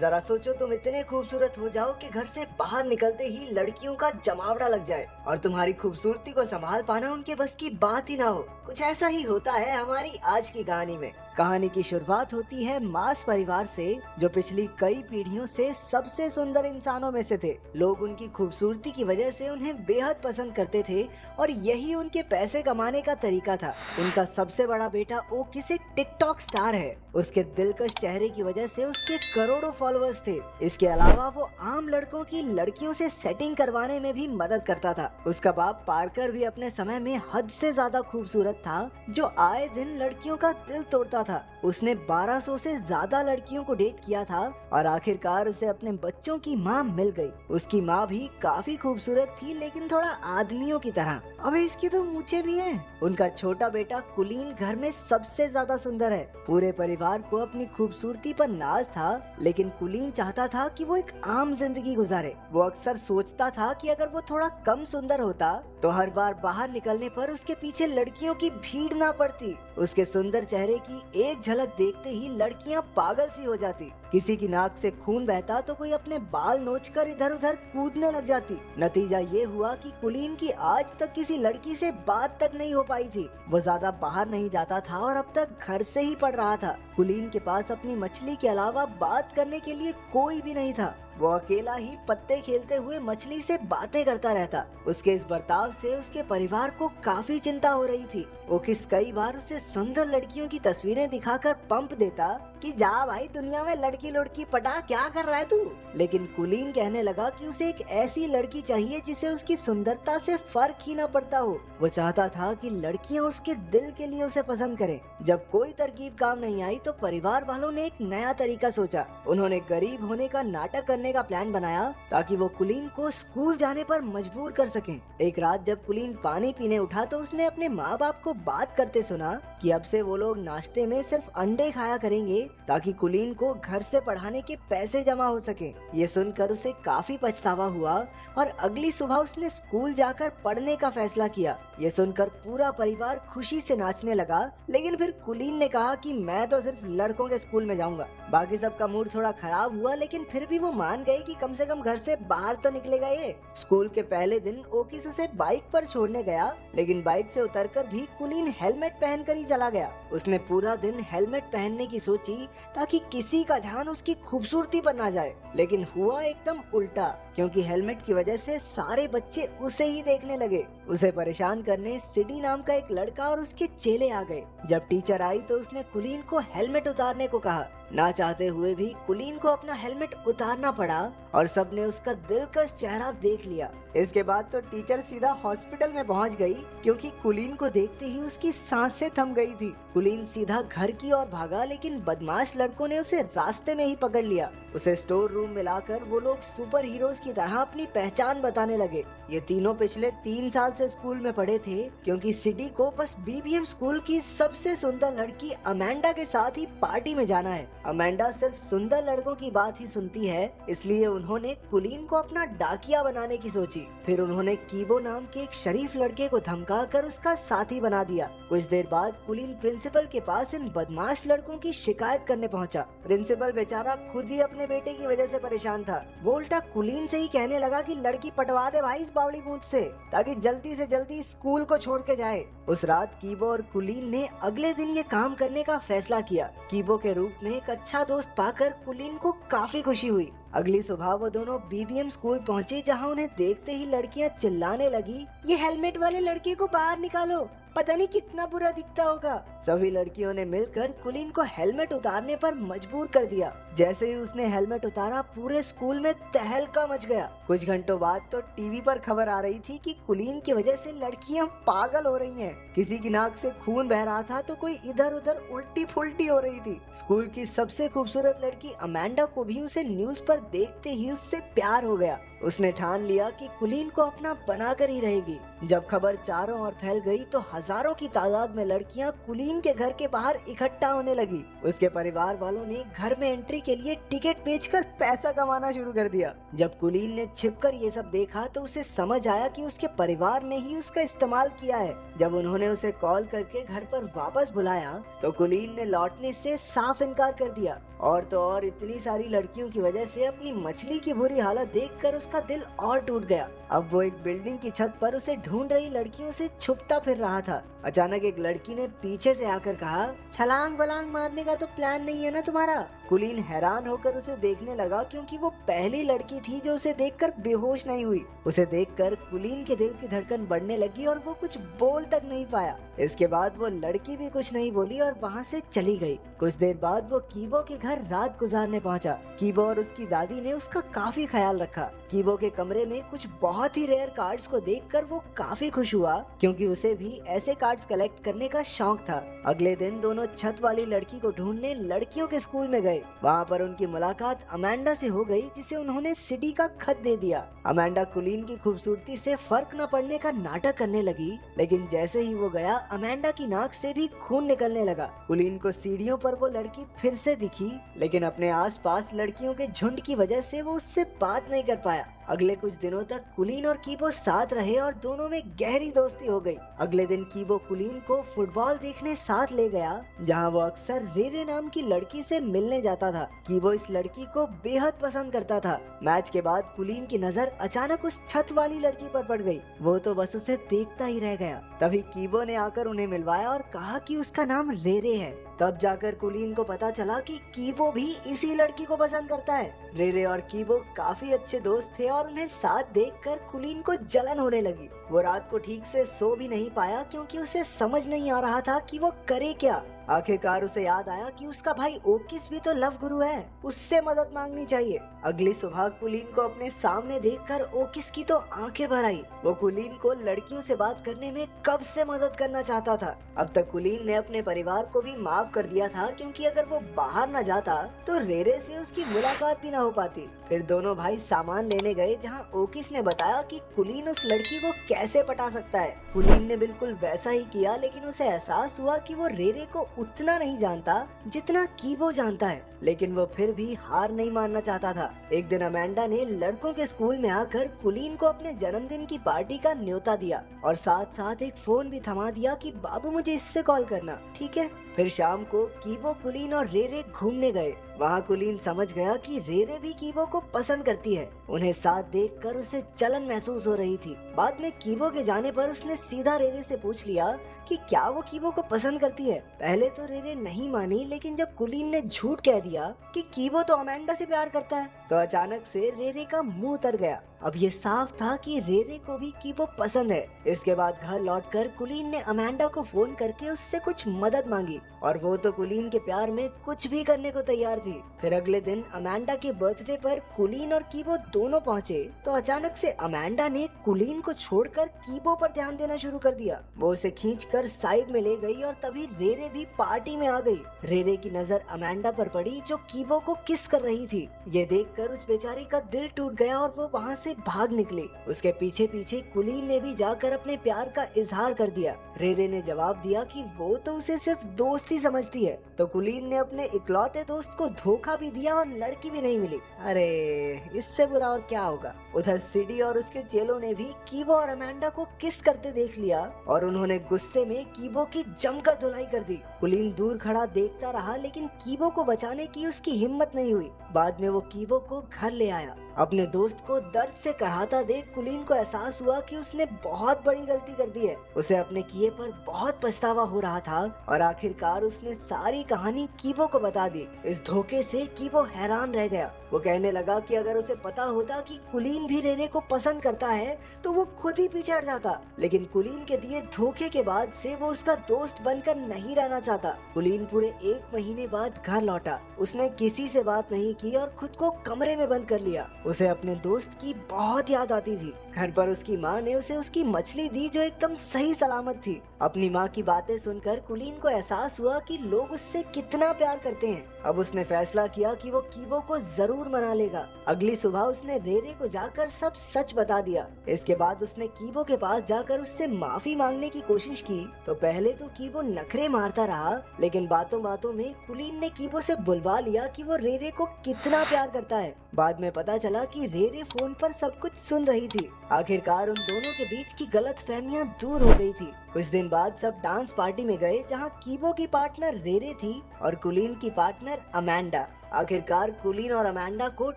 जरा सोचो तुम इतने खूबसूरत हो जाओ कि घर से बाहर निकलते ही लड़कियों का जमावड़ा लग जाए और तुम्हारी खूबसूरती को संभाल पाना उनके बस की बात ही ना हो। कुछ ऐसा ही होता है हमारी आज की कहानी में। कहानी की शुरुआत होती है मास परिवार से, जो पिछली कई पीढ़ियों से सबसे सुंदर इंसानों में से थे। लोग उनकी खूबसूरती की वजह से उन्हें बेहद पसंद करते थे और यही उनके पैसे कमाने का तरीका था। उनका सबसे बड़ा बेटा ओकिस एक टिकटॉक स्टार है। उसके दिलकश चेहरे की वजह से उसके करोड़ों फॉलोअर्स थे। इसके अलावा वो आम लड़कों की लड़कियों से सेटिंग करवाने में भी मदद करता था। उसका बाप पार्कर भी अपने समय में हद से ज्यादा खूबसूरत था, जो आए दिन लड़कियों का दिल तोड़ता था। उसने 1200 से ज्यादा लड़कियों को डेट किया था और आखिरकार उसे अपने बच्चों की माँ मिल गई। उसकी माँ भी काफी खूबसूरत थी, लेकिन थोड़ा आदमियों की तरह। अबे इसकी तो मूछें भी हैं। उनका छोटा बेटा कुलीन घर में सबसे ज्यादा सुंदर है। पूरे परिवार को अपनी खूबसूरती पर नाज था, लेकिन कुलीन चाहता था कि वो एक आम जिंदगी गुजारे। वो अक्सर सोचता था कि अगर वो थोड़ा कम सुंदर होता तो हर बार बाहर निकलने पर उसके पीछे लड़कियों की भीड़ ना पड़ती। उसके सुंदर चेहरे की एक झलक देखते ही लड़कियां पागल सी हो जाती। किसी की नाक से खून बहता तो कोई अपने बाल नोचकर इधर उधर कूदने लग जाती। नतीजा ये हुआ कि कुलीन की आज तक किसी लड़की से बात तक नहीं हो पाई थी। वो ज्यादा बाहर नहीं जाता था और अब तक घर से ही पढ़ रहा था। कुलीन के पास अपनी मछली के अलावा बात करने के लिए कोई भी नहीं था। वो अकेला ही पत्ते खेलते हुए मछली से बातें करता रहता। उसके इस बर्ताव से उसके परिवार को काफी चिंता हो रही थी। ओकिस कई बार उसे सुंदर लड़कियों की तस्वीरें दिखाकर पंप देता कि जा भाई दुनिया में लड़की लुड़की पटा, क्या कर रहा है तू। लेकिन कुलीन कहने लगा कि उसे एक ऐसी लड़की चाहिए जिसे उसकी सुंदरता से फर्क ही न पड़ता हो। वो चाहता था कि लड़कियां उसके दिल के लिए उसे पसंद करें। जब कोई तरकीब काम नहीं आई तो परिवार वालों ने एक नया तरीका सोचा। उन्होंने गरीब होने का नाटक करने का प्लान बनाया ताकि वो कुलीन को स्कूल जाने पर मजबूर कर सकें। एक रात जब कुलीन पानी पीने उठा तो उसने अपने माँ बाप को बात करते सुना कि अब से वो लोग नाश्ते में सिर्फ अंडे खाया करेंगे ताकि कुलीन को घर से पढ़ाने के पैसे जमा हो सके। ये सुनकर उसे काफी पछतावा हुआ और अगली सुबह उसने स्कूल जाकर पढ़ने का फैसला किया। ये सुनकर पूरा परिवार खुशी से नाचने लगा, लेकिन फिर कुलीन ने कहा कि मैं तो सिर्फ लड़कों के स्कूल में जाऊंगा। बाकी सबका मूड थोड़ा खराब हुआ, लेकिन फिर भी वो मान गए कि कम से कम घर से बाहर तो निकलेगा ये। स्कूल के पहले दिन ओकिस उसे बाइक पर छोड़ने गया, लेकिन बाइक से उतरकर भी कुलीन हेलमेट पहनकर ही चला गया। उसने पूरा दिन हेलमेट पहनने की सोची ताकि किसी का ध्यान उसकी खूबसूरती पर ना जाए, लेकिन हुआ एकदम उल्टा, क्योंकि हेलमेट की वजह से सारे बच्चे उसे ही देखने लगे। उसे परेशान करने सिडी नाम का एक लड़का और उसके चेले आ गए। जब टीचर आई तो उसने कुलीन को हेलमेट उतारने को कहा। ना चाहते हुए भी कुलीन को अपना हेलमेट उतारना पड़ा और सबने उसका दिलकश चेहरा देख लिया। इसके बाद तो टीचर सीधा हॉस्पिटल में पहुंच गई, क्योंकि कुलीन को देखते ही उसकी सांसें थम गई थी। कुलीन सीधा घर की ओर भागा, लेकिन बदमाश लड़कों ने उसे रास्ते में ही पकड़ लिया। उसे स्टोर रूम में लाकर वो लोग सुपर हीरोज की तरह अपनी पहचान बताने लगे। ये तीनों पिछले 3 साल से स्कूल में पढ़े थे, क्योंकि सिडी को बस बीबीएम स्कूल की सबसे सुंदर लड़की अमेंडा के साथ ही पार्टी में जाना है। अमेंडा सिर्फ सुंदर लड़कों की बात ही सुनती है, इसलिए उन्होंने कुलीन को अपना डाकिया बनाने की सोची। फिर उन्होंने कीबो नाम के एक शरीफ लड़के को धमका कर उसका साथी बना दिया। कुछ देर बाद कुलीन प्रिंसिपल के पास इन बदमाश लड़कों की शिकायत करने पहुंचा। प्रिंसिपल बेचारा खुद ही अपने बेटे की वजह से परेशान था। वो उल्टा कुलीन से ही कहने लगा कि लड़की पटवा दे भाई इस बावड़ी बूंद से, ताकि जल्दी से जल्दी स्कूल को छोड़ के जाए। उस रात कीबो और कुलीन ने अगले दिन ये काम करने का फैसला किया। कीबो के रूप में एक अच्छा दोस्त पाकर कुलीन को काफी खुशी हुई। अगली सुबह वो दोनों बीबीएम स्कूल पहुंचे, जहां उन्हें देखते ही लड़कियां चिल्लाने लगी, ये हेलमेट वाले लड़के को बाहर निकालो, पता नहीं कितना बुरा दिखता होगा। सभी लड़कियों ने मिलकर कुलीन को हेलमेट उतारने पर मजबूर कर दिया। जैसे ही उसने हेलमेट उतारा, पूरे स्कूल में तहलका मच गया। कुछ घंटों बाद तो टीवी पर खबर आ रही थी कि कुलीन की वजह से लड़कियां पागल हो रही हैं। किसी की नाक से खून बह रहा था तो कोई इधर उधर उल्टी फुल्टी हो रही थी। स्कूल की सबसे खूबसूरत लड़की अमेंडा को भी उसे न्यूज पर देखते ही उससे प्यार हो गया। उसने ठान लिया कि कुलीन को अपना बनाकर ही रहेगी। जब खबर चारों ओर फैल गई तो हजारों की तादाद में लड़कियां कुलीन के घर के बाहर इकट्ठा होने लगी। उसके परिवार वालों ने घर में एंट्री के लिए टिकट बेचकर पैसा कमाना शुरू कर दिया। जब कुलीन ने छिपकर ये सब देखा तो उसे समझ आया कि उसके परिवार ने ही उसका इस्तेमाल किया है। जब उन्होंने उसे कॉल करके घर पर वापस बुलाया तो कुलीन ने लौटने से साफ इनकार कर दिया। और तो और इतनी सारी लड़कियों की वजह से अपनी मछली की बुरी हालत देखकर उसका दिल और टूट गया। अब वो एक बिल्डिंग की छत पर उसे ढूंढ रही लड़कियों से छुपता फिर रहा था। अचानक एक लड़की ने पीछे से आकर कहा, छलांग वलांग मारने का तो प्लान नहीं है ना तुम्हारा? कुलीन हैरान होकर उसे देखने लगा क्योंकि वो पहली लड़की थी जो उसे देखकर बेहोश नहीं हुई। उसे देखकर कुलीन के दिल की धड़कन बढ़ने लगी और वो कुछ बोल तक नहीं पाया। इसके बाद वो लड़की भी कुछ नहीं बोली और वहाँ से चली गई। कुछ देर बाद वो कीबो के घर रात गुजारने पहुँचा। कीबो और उसकी दादी ने उसका काफी ख्याल रखा। कीबो के कमरे में कुछ बहुत ही रेयर कार्ड्स को देखकर वो काफी खुश हुआ क्योंकि उसे भी ऐसे कार्ड्स कलेक्ट करने का शौक था। अगले दिन दोनों छत वाली लड़की को ढूंढने लड़कियों के स्कूल में गए। वहाँ पर उनकी मुलाकात अमेंडा से हो गई जिसे उन्होंने सिटी का खत दे दिया। अमेंडा कुलीन की खूबसूरती से फर्क न पड़ने का नाटक करने लगी, लेकिन जैसे ही वो गया अमेंडा की नाक से भी खून निकलने लगा। कुलीन को सीढ़ियों पर वो लड़की फिर से दिखी, लेकिन अपने आसपास लड़कियों के झुंड की वजह से वो उससे बात नहीं कर पाया। अगले कुछ दिनों तक कुलीन और कीबो साथ रहे और दोनों में गहरी दोस्ती हो गई। अगले दिन कीबो कुलीन को फुटबॉल देखने साथ ले गया, जहां वो अक्सर रेरे नाम की लड़की से मिलने जाता था। कीबो इस लड़की को बेहद पसंद करता था। मैच के बाद कुलीन की नजर अचानक उस छत वाली लड़की पर पड़ गई। वो तो बस उसे देखता ही रह गया। तभी कीबो ने आकर उन्हें मिलवाया और कहा कि उसका नाम रेरे है। तब जाकर कुलीन को पता चला कि कीबो भी इसी लड़की को पसंद करता है। रेरे और कीबो काफी अच्छे दोस्त थे और उन्हें साथ देखकर कुलीन को जलन होने लगी। वो रात को ठीक से सो भी नहीं पाया क्योंकि उसे समझ नहीं आ रहा था कि वो करे क्या। आखिरकार उसे याद आया कि उसका भाई ओकिस भी तो लव गुरु है, उससे मदद मांगनी चाहिए। अगली सुबह कुलीन को अपने सामने देखकर ओकिस की तो आंखें भर आई। वो कुलीन को लड़कियों से बात करने में कब से मदद करना चाहता था। अब तक कुलीन ने अपने परिवार को भी माफ कर दिया था क्योंकि अगर वो बाहर न जाता तो रेरे से उसकी मुलाकात भी न हो पाती। फिर दोनों भाई सामान लेने गए जहाँ ओकिस ने बताया कि कुलीन उस लड़की को कैसे पटा सकता है। कुलीन ने बिल्कुल वैसा ही किया, लेकिन उसे एहसास हुआ कि वो रेरे को उतना नहीं जानता जितना कीबो जानता है, लेकिन वो फिर भी हार नहीं मानना चाहता था। एक दिन अमेंडा ने लड़कों के स्कूल में आकर कुलीन को अपने जन्मदिन की पार्टी का न्योता दिया और साथ साथ एक फोन भी थमा दिया कि बाबू मुझे इससे कॉल करना, ठीक है? फिर शाम को कीबो, कुलीन और रेरे घूमने गए। वहाँ कुलीन समझ गया कि रेरे भी कीबो को पसंद करती है। उन्हें साथ देखकर उसे जलन महसूस हो रही थी। बाद में कीबो के जाने पर उसने सीधा रेरे से पूछ लिया कि क्या वो कीबो को पसंद करती है। पहले तो रेरे नहीं मानी, लेकिन जब कुलीन ने झूठ कह दिया कि कीबो तो अमेंडा से प्यार करता है तो अचानक से रेरे का मुंह उतर गया। अब ये साफ था कि रेरे को भी कीबो पसंद है। इसके बाद घर लौटकर कुलीन ने अमेंडा को फोन करके उससे कुछ मदद मांगी और वो तो कुलीन के प्यार में कुछ भी करने को तैयार थी। फिर अगले दिन अमेंडा के बर्थडे पर कुलीन और कीबो दोनों पहुंचे तो अचानक से अमेंडा ने कुलीन को छोड़कर कीबो पर ध्यान देना शुरू कर दिया। वो उसे खींचकर साइड में ले गई और तभी रेरे भी पार्टी में आ गई। रेरे की नजर अमेंडा पर पड़ी जो कीबो को किस कर रही थी। ये देखकर उस बेचारी का दिल टूट गया और वो वहाँ से भाग निकली। उसके पीछे पीछे कुलीन ने भी जाकर अपने प्यार का इजहार कर दिया। रेरे ने जवाब दिया कि वो तो उसे सिर्फ दोस्त ही समझती है, तो कुलीन ने अपने इकलौते दोस्त को धोखा भी दिया और लड़की भी नहीं मिली। अरे इससे बुरा और क्या होगा। उधर सिडी और उसके चेलों ने भी कीबो और अमेंडा को किस करते देख लिया और उन्होंने गुस्से में कीबो की जमकर धुलाई कर दी। कुलीन दूर खड़ा देखता रहा, लेकिन कीबो को बचाने की उसकी हिम्मत नहीं हुई। बाद में वो कीबो को घर ले आया। अपने दोस्त को दर्द से कराहता देख कुलीन को एहसास हुआ कि उसने बहुत बड़ी गलती कर दी है। उसे अपने किए पर बहुत पछतावा हो रहा था और आखिरकार उसने सारी कहानी कीबो को बता दी। इस धोखे से कीबो हैरान रह गया। वो कहने लगा कि अगर उसे पता होता कि कुलीन भी रेरे को पसंद करता है तो वो खुद ही पीछे हट जाता, लेकिन कुलीन के दिए धोखे के बाद से वो उसका दोस्त बनकर नहीं रहना चाहता। कुलीन पूरे 1 महीने बाद घर लौटा। उसने किसी से बात नहीं की और खुद को कमरे में बंद कर लिया। उसे अपने दोस्त की बहुत याद आती थी। घर पर उसकी माँ ने उसे उसकी मछली दी जो एकदम सही सलामत थी। अपनी माँ की बातें सुनकर कुलीन को एहसास हुआ कि लोग उससे कितना प्यार करते हैं। अब उसने फैसला किया कि वो कीबो को जरूर मना लेगा। अगली सुबह उसने रेरे को जाकर सब सच बता दिया। इसके बाद उसने कीबो के पास जाकर उससे माफी मांगने की कोशिश की। तो पहले तो कीबो नखरे मारता रहा, लेकिन बातों बातों में कुलीन ने कीबो से बुलवा लिया कि वो रेरे को कितना प्यार करता है। बाद में पता चला कि रेरे फोन पर सब कुछ सुन रही थी। आखिरकार उन दोनों के बीच की गलतफहमियां दूर हो गई थी। कुछ दिन बाद सब डांस पार्टी में गए जहां कीबो की पार्टनर रेरे थी और कुलीन की पार्टनर अमेंडा। आखिरकार कुलीन और अमेंडा को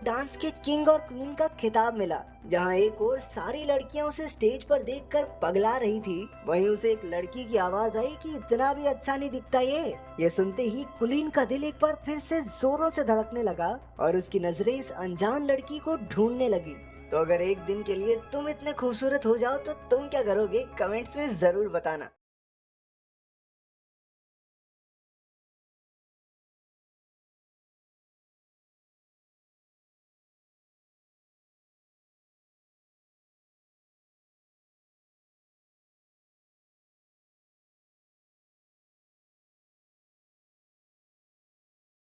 डांस के किंग और क्वीन का खिताब मिला। जहां एक और सारी लड़कियां उसे स्टेज पर देखकर पगला रही थी, वहीं उसे एक लड़की की आवाज आई कि इतना भी अच्छा नहीं दिखता ये सुनते ही कुलीन का दिल एक बार फिर से जोरों से धड़कने लगा और उसकी नजरें इस अनजान लड़की को ढूंढने लगी। तो अगर एक दिन के लिए तुम इतने खूबसूरत हो जाओ तो तुम क्या करोगे, कमेंट्स में जरूर बताना।